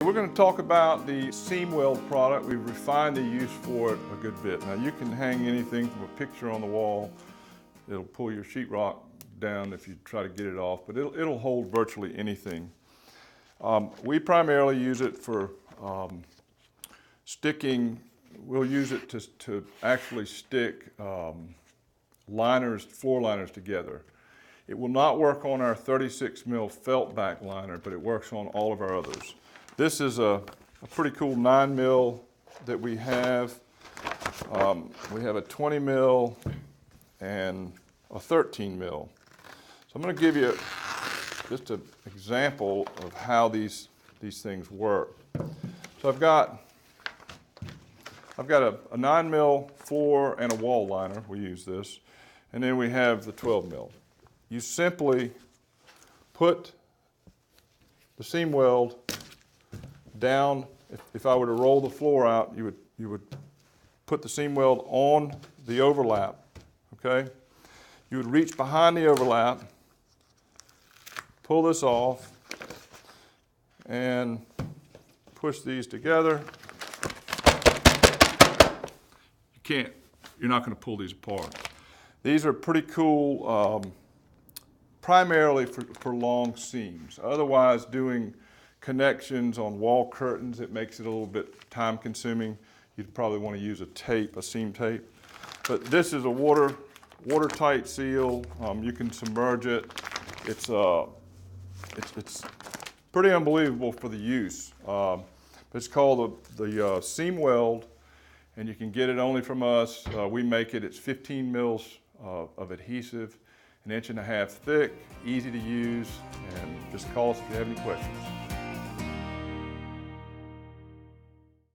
We're going to talk about the seam weld product. We've refined the use for it a good bit. Now you can hang anything from a picture on the wall. It'll pull your sheetrock down if you try to get it off, but it'll hold virtually anything. We primarily use it for sticking. We'll use it to actually stick liners, floor liners together. It will not work on our 36 mil felt back liner, but it works on all of our others. This is a pretty cool 9 mil that we have. We have a 20 mil and a 13 mil. So I'm going to give you just an example of how these things work. So I've got a 9 mil floor and a wall liner. We use this. And then we have the 12 mil. You simply put the seam weld down. If I were to roll the floor out, you would put the seam weld on the overlap, okay? You would reach behind the overlap, pull this off, and push these together. You're not going to pull these apart. These are pretty cool, primarily for long seams. Otherwise, doing connections on wall curtains, it makes it a little bit time consuming. You'd probably want to use a tape, a seam tape. But this is a watertight seal. You can submerge it. It's pretty unbelievable for the use. It's called the seam weld, and you can get it only from us. We make it. It's 15 mils of adhesive, 1.5 inches thick, easy to use, and just call us if you have any questions.